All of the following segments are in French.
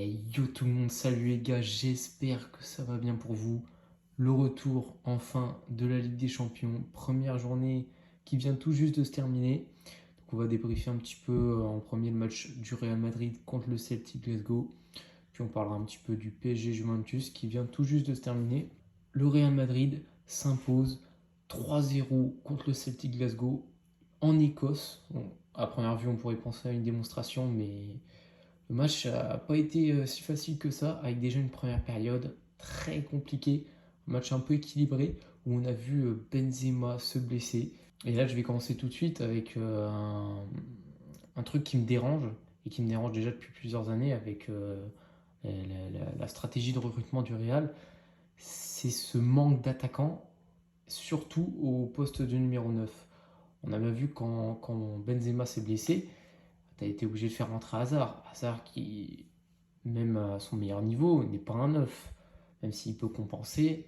Yo tout le monde, salut les gars, j'espère que ça va bien pour vous. Le retour enfin de la Ligue des Champions, première journée qui vient tout juste de se terminer. Donc on va débriefer un petit peu en premier le match du Real Madrid contre le Celtic Glasgow. Puis on parlera un petit peu du PSG Juventus qui vient tout juste de se terminer. Le Real Madrid s'impose 3-0 contre le Celtic Glasgow en Écosse. Bon, à première vue on pourrait penser à une démonstration, mais le match n'a pas été si facile que ça, avec déjà une première période très compliquée, un match un peu équilibré, où on a vu Benzema se blesser. Et là, je vais commencer tout de suite avec un truc qui me dérange, et qui me dérange déjà depuis plusieurs années avec la stratégie de recrutement du Real, c'est ce manque d'attaquants, surtout au poste de numéro 9. On a bien vu quand Benzema s'est blessé, tu as été obligé de faire rentrer Hazard. Hazard qui, même à son meilleur niveau, n'est pas un neuf. Même s'il peut compenser,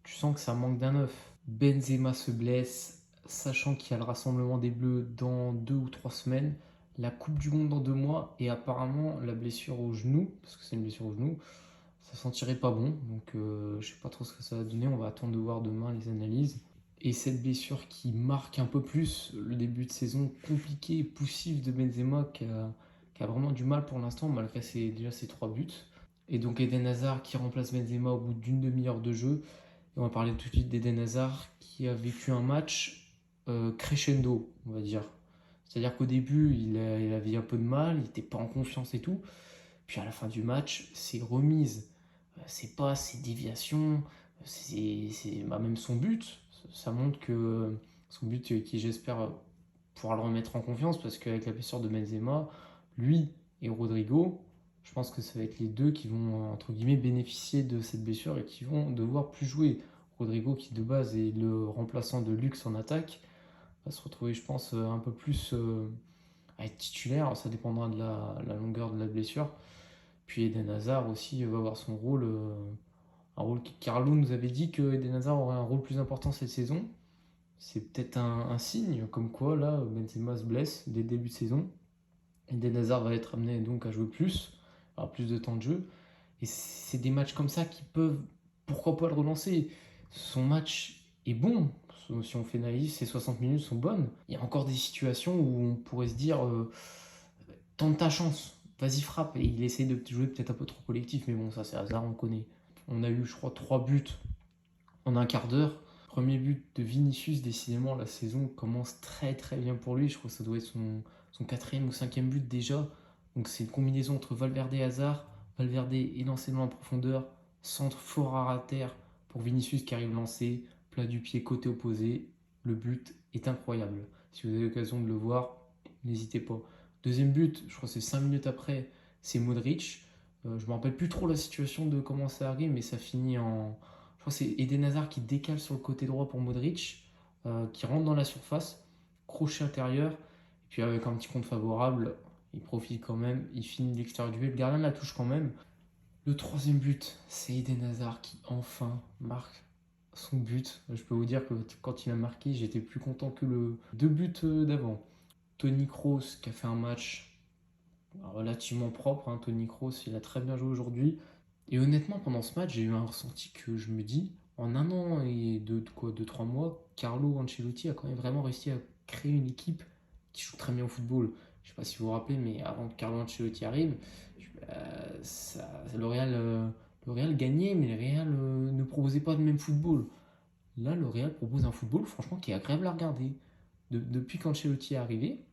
tu sens que ça manque d'un neuf. Benzema se blesse, sachant qu'il y a le rassemblement des Bleus dans 2 ou 3 semaines, la Coupe du Monde dans 2 mois, et apparemment la blessure au genou, parce que c'est une blessure au genou, ça sentirait pas bon. Donc je sais pas trop ce que ça va donner, on va attendre de voir demain les analyses. Et cette blessure qui marque un peu plus le début de saison compliqué et poussif de Benzema qui a vraiment du mal pour l'instant malgré déjà ses 3 buts. Et donc Eden Hazard qui remplace Benzema au bout d'une demi-heure de jeu. Et on va parler tout de suite d'Eden Hazard qui a vécu un match crescendo, on va dire. C'est-à-dire qu'au début, il avait un peu de mal, il n'était pas en confiance et tout. Puis à la fin du match, ses remises, ses passes, ses déviations, même son but, ça montre que son but qui j'espère pouvoir le remettre en confiance parce qu'avec la blessure de Benzema, lui et Rodrigo, je pense que ça va être les deux qui vont entre guillemets bénéficier de cette blessure et qui vont devoir plus jouer. Rodrigo qui de base est le remplaçant de Lux en attaque va se retrouver je pense un peu plus à être titulaire, ça dépendra de la longueur de la blessure. Puis Eden Hazard aussi va avoir son rôle, un rôle Carlo nous avait dit que Eden Hazard aurait un rôle plus important cette saison. C'est peut-être un signe, comme quoi là Benzema se blesse dès le début de saison. Eden Hazard va être amené donc à jouer plus, avoir plus de temps de jeu. Et c'est des matchs comme ça qui peuvent, pourquoi pas le relancer. Son match est bon, si on fait analyse, ses 60 minutes sont bonnes. Il y a encore des situations où on pourrait se dire tente ta chance, vas-y frappe. Et il essaie de jouer peut-être un peu trop collectif, mais bon, ça c'est hasard, on connaît. On a eu, je crois, 3 buts en un quart d'heure. Premier but de Vinicius, décidément, la saison commence très très bien pour lui. Je crois que ça doit être son quatrième ou cinquième but déjà. Donc c'est une combinaison entre Valverde et Hazard. Valverde énormément en profondeur, centre fort à terre pour Vinicius qui arrive lancé, plat du pied côté opposé. Le but est incroyable. Si vous avez l'occasion de le voir, n'hésitez pas. Deuxième but, je crois que c'est 5 minutes après, c'est Modric. Je me rappelle plus trop la situation de comment ça arrive, mais ça finit en, je crois que c'est Eden Hazard qui décale sur le côté droit pour Modric, qui rentre dans la surface, crochet intérieur, et puis avec un petit compte favorable, il profite quand même, il finit l'extérieur du but, le gardien la touche quand même. Le troisième but, c'est Eden Hazard qui enfin marque son but. Je peux vous dire que quand il a marqué, j'étais plus content que le 2 buts d'avant. Toni Kroos qui a fait un match relativement propre, hein. Toni Kroos, il a très bien joué aujourd'hui. Et honnêtement, pendant ce match, j'ai eu un ressenti que je me dis, en un an et 3 mois, Carlo Ancelotti a quand même vraiment réussi à créer une équipe qui joue très bien au football. Je ne sais pas si vous vous rappelez, mais avant que Carlo Ancelotti arrive, le Real gagnait, mais le Real ne proposait pas le même football. Là, le Real propose un football, franchement, qui est agréable à regarder. Depuis qu'Ancelotti est arrivé,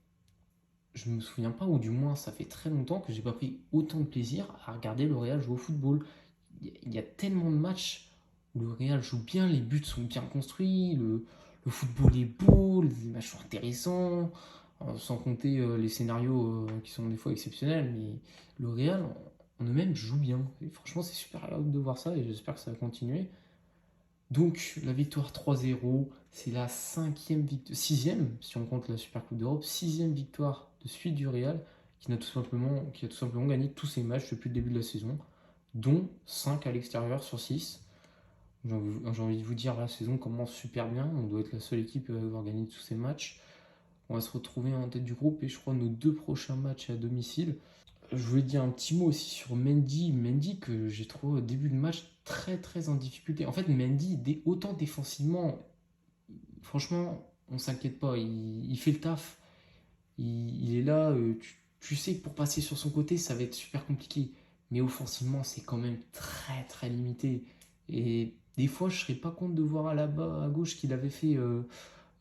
je me souviens pas, ou du moins ça fait très longtemps que j'ai pas pris autant de plaisir à regarder le Real jouer au football. Il y a tellement de matchs où le Real joue bien, les buts sont bien construits, le football est beau, les matchs sont intéressants, sans compter les scénarios qui sont des fois exceptionnels, mais le Real en eux-mêmes joue bien. Et franchement, c'est super agréable de voir ça et j'espère que ça va continuer. Donc la victoire 3-0, c'est la sixième, si on compte la Super Coupe d'Europe, sixième victoire de suite du Real qui a tout simplement gagné tous ses matchs depuis le début de la saison, dont 5 à l'extérieur sur 6. J'ai envie de vous dire, la saison commence super bien, on doit être la seule équipe à avoir gagné tous ses matchs. On va se retrouver en tête du groupe et je crois nos 2 prochains matchs à domicile. Je voulais dire un petit mot aussi sur Mendy. Mendy que j'ai trouvé au début de match très très en difficulté. En fait, Mendy, autant défensivement, franchement, on s'inquiète pas. Il fait le taf. Il est là. Tu sais que pour passer sur son côté, ça va être super compliqué. Mais offensivement, c'est quand même très très limité. Et des fois, je ne serais pas contre de voir à la bas à gauche qu'il avait fait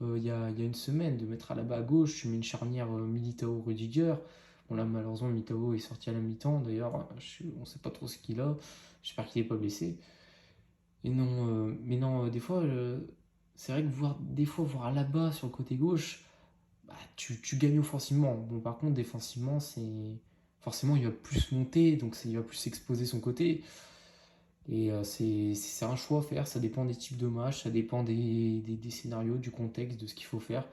il y a une semaine, de mettre à la bas à gauche. Tu mets une charnière Militao-Rudiger. Bon, là, malheureusement, Militao est sorti à la mi-temps. D'ailleurs, on ne sait pas trop ce qu'il a. J'espère qu'il n'est pas blessé. Et non, mais non, des fois, c'est vrai que des fois, voir là-bas sur le côté gauche, bah, tu gagnes offensivement. Bon, par contre, défensivement, forcément, il va plus monter, donc il va plus exposer son côté. Et c'est un choix à faire, ça dépend des types de matchs, ça dépend des scénarios, du contexte, de ce qu'il faut faire.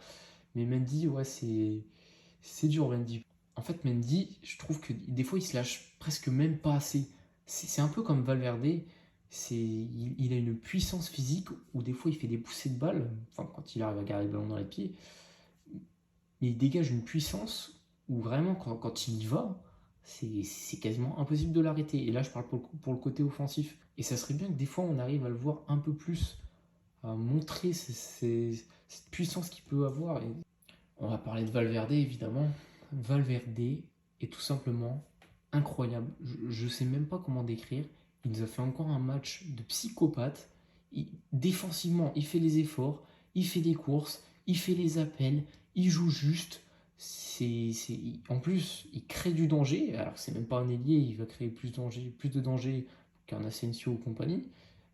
Mais Mendy, ouais, c'est dur, Mendy. En fait, Mendy, je trouve que des fois, il se lâche presque même pas assez. C'est un peu comme Valverde. Il a une puissance physique où des fois, il fait des poussées de balle. Enfin, quand il arrive à garder le ballon dans les pieds. Mais il dégage une puissance où vraiment, quand il y va, c'est quasiment impossible de l'arrêter. Et là, je parle pour le côté offensif. Et ça serait bien que des fois, on arrive à le voir un peu plus, à montrer cette puissance qu'il peut avoir. Et on va parler de Valverde, évidemment. Valverde est tout simplement incroyable. Je ne sais même pas comment décrire. Il nous a fait encore un match de psychopathe. Défensivement, il fait les efforts, il fait des courses, il fait les appels, il joue juste. En plus, il crée du danger. Alors, c'est même pas un ailier, il va créer plus de danger qu'un Asensio ou compagnie.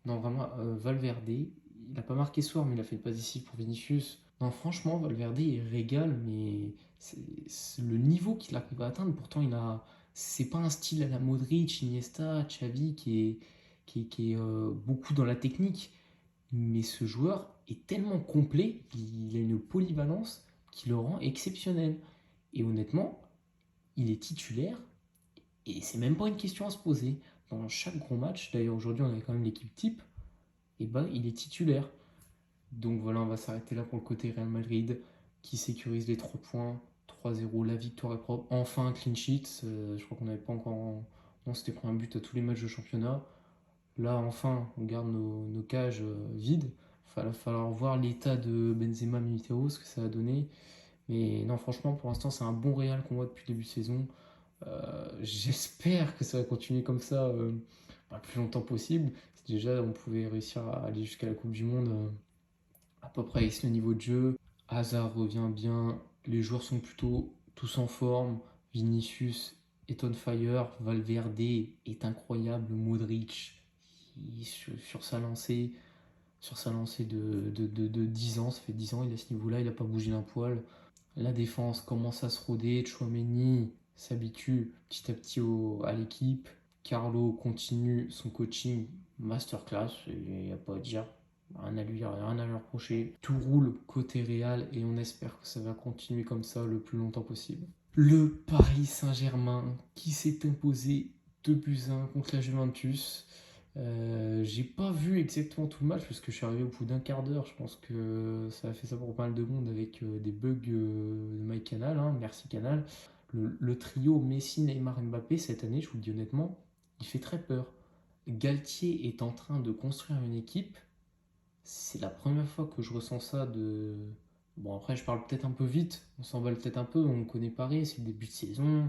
Non, vraiment, Valverde, il n'a pas marqué ce soir, mais il a fait une passe ici pour Vinicius. Non, franchement, Valverde, il régale, mais c'est le niveau qu'il arrive à atteindre. Pourtant, c'est pas un style à la Modric, Iniesta, Xavi qui est beaucoup dans la technique. Mais ce joueur est tellement complet, il a une polyvalence qui le rend exceptionnel. Et honnêtement, il est titulaire et c'est même pas une question à se poser. Dans chaque gros match, d'ailleurs aujourd'hui on avait quand même l'équipe type, et ben il est titulaire. Donc voilà, on va s'arrêter là pour le côté Real Madrid qui sécurise les 3 points. 3-0, la victoire est propre. Enfin, un clean sheet. Je crois qu'on n'avait pas encore. On s'était pris un but à tous les matchs de championnat. Là, enfin, on garde nos cages vides. Il va falloir voir l'état de Benzema Militao, ce que ça a donné. Mais non, franchement, pour l'instant, c'est un bon Real qu'on voit depuis le début de saison. J'espère que ça va continuer comme ça le plus longtemps possible. Déjà, on pouvait réussir à aller jusqu'à la Coupe du Monde à peu près avec le niveau de jeu. Hazard revient bien, les joueurs sont plutôt tous en forme. Vinicius est on fire, Valverde est incroyable, Modric sur sa lancée de 10 ans, ça fait 10 ans, il est à ce niveau-là, il n'a pas bougé d'un poil. La défense commence à se roder, Chouameni s'habitue petit à petit à l'équipe. Carlo continue son coaching masterclass, il n'y a pas à dire, rien à lui reprocher. Tout roule côté Real et on espère que ça va continuer comme ça le plus longtemps possible. Le Paris Saint-Germain qui s'est imposé 2-1 contre la Juventus. J'ai pas vu exactement tout le match parce que je suis arrivé au bout d'un quart d'heure. Je pense que ça a fait ça pour pas mal de monde avec des bugs de MyCanal. Hein, merci Canal. Le trio Messi, Neymar, Mbappé cette année, je vous le dis honnêtement, il fait très peur. Galtier est en train de construire une équipe. C'est la première fois que je ressens ça de. Bon, après, je parle peut-être un peu vite, on s'emballe peut-être un peu, on connaît Paris, c'est le début de saison,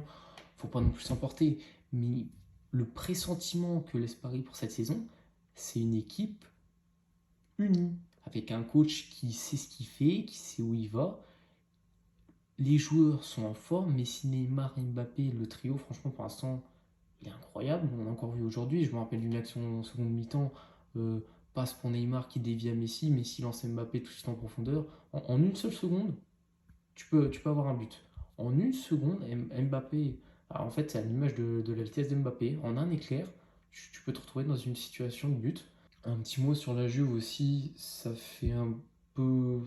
faut pas non plus s'emporter. Mais le pressentiment que laisse Paris pour cette saison, c'est une équipe unie, avec un coach qui sait ce qu'il fait, qui sait où il va. Les joueurs sont en forme, Messi, Neymar, Mbappé, le trio, franchement, pour l'instant, il est incroyable. On l'a encore vu aujourd'hui. Je me rappelle d'une action en seconde mi-temps. euh, Passe pour Neymar qui dévie à Messi. Messi lance Mbappé tout de suite en profondeur. En une seule seconde, tu peux avoir un but. En une seconde, Mbappé. Alors en fait, c'est à l'image de la vitesse d'Mbappé. En un éclair, tu peux te retrouver dans une situation de but. Un petit mot sur la Juve aussi. Ça fait un peu.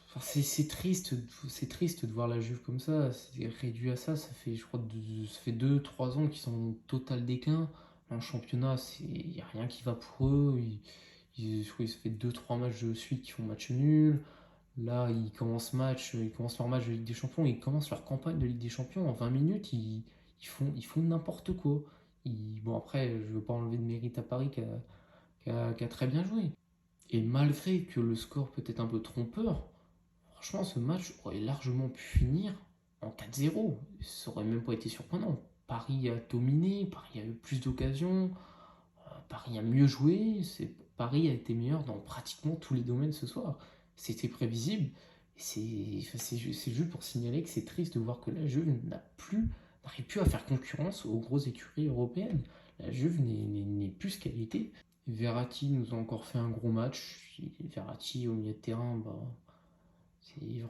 Enfin, c'est triste de voir la Juve comme ça. C'est réduit à ça. Ça fait, je crois, ça fait 2-3 ans qu'ils sont en total déclin. En championnat, il n'y a rien qui va pour eux. Je crois que ça fait 2-3 matchs de suite qui font match nul. Là, ils commencent leur match de Ligue des Champions, ils commencent leur campagne de Ligue des Champions. En 20 minutes, ils ils font n'importe quoi. Bon, après, je veux pas enlever de mérite à Paris qui a très bien joué. Et malgré que le score peut être un peu trompeur, franchement, ce match aurait largement pu finir en 4-0. Ça aurait même pas été surprenant. Paris a dominé, Paris a eu plus d'occasions, Paris a mieux joué, Paris a été meilleur dans pratiquement tous les domaines ce soir. C'était prévisible. C'est juste pour signaler que c'est triste de voir que la Juve n'arrive plus à faire concurrence aux grosses écuries européennes. La Juve n'est plus ce qu'elle était. Verratti nous a encore fait un gros match. Verratti au milieu de terrain, bah,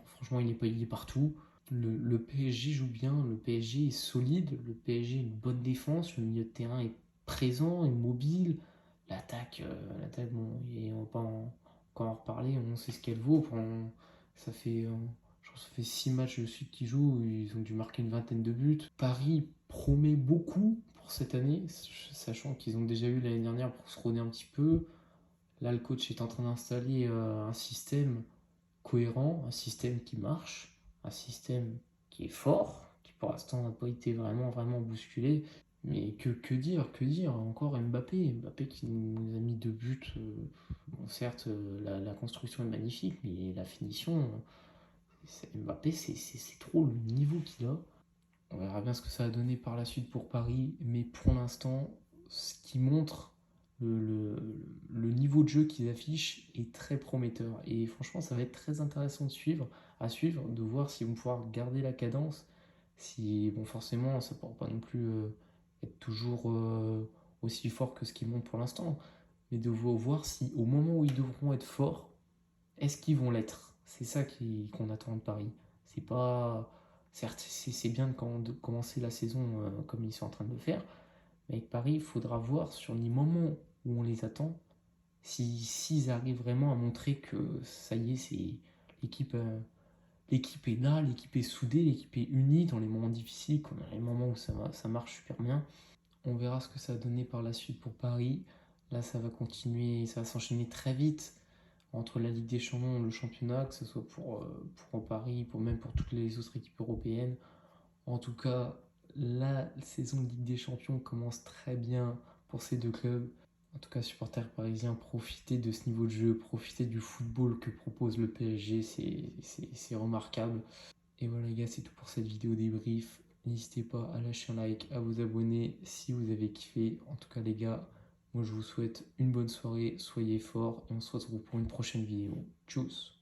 franchement, il est partout. Le PSG joue bien, le PSG est solide, le PSG a une bonne défense, le milieu de terrain est présent, est mobile. L'attaque, bon, et on va pas encore en reparler, on sait ce qu'elle vaut. Ça fait, je pense que ça fait 6 matchs de suite qu'ils jouent, ils ont dû marquer une vingtaine de buts. Paris promet beaucoup pour cette année, sachant qu'ils ont déjà eu l'année dernière pour se roder un petit peu. Là, le coach est en train d'installer un système cohérent, un système qui marche, un système qui est fort, qui pour l'instant n'a pas été vraiment bousculé. Mais que dire encore Mbappé qui nous a mis 2 buts. Bon, certes, la construction est magnifique, mais la finition, Mbappé, c'est trop le niveau qu'il a. On verra bien ce que ça va donner par la suite pour Paris, mais pour l'instant, ce qui montre le, le- le niveau de jeu qu'ils affichent est très prometteur. Et franchement, ça va être très intéressant à suivre, de voir s'ils vont pouvoir garder la cadence. Si, bon, forcément, ça ne pourra pas non plus être toujours aussi fort que ce qu'ils montrent pour l'instant, mais de voir si au moment où ils devront être forts, est-ce qu'ils vont l'être? C'est ça qu'on attend de Paris. C'est pas. Certes, c'est bien de commencer la saison comme ils sont en train de le faire, mais avec Paris, il faudra voir sur les moments où on les attend, s'ils arrivent vraiment à montrer que ça y est, l'équipe l'équipe est là, l'équipe est soudée, l'équipe est unie dans les moments difficiles, comme dans les moments où ça marche super bien. On verra ce que ça va donner par la suite pour Paris. Là, ça va continuer, ça va s'enchaîner très vite entre la Ligue des Champions et le championnat, que ce soit pour Paris, même pour toutes les autres équipes européennes. En tout cas, la saison de Ligue des Champions commence très bien pour ces deux clubs. En tout cas, supporters parisiens, profitez de ce niveau de jeu, profitez du football que propose le PSG, c'est remarquable. Et voilà les gars, c'est tout pour cette vidéo débrief. N'hésitez pas à lâcher un like, à vous abonner si vous avez kiffé. En tout cas les gars, moi je vous souhaite une bonne soirée, soyez forts et on se retrouve pour une prochaine vidéo. Tchuss.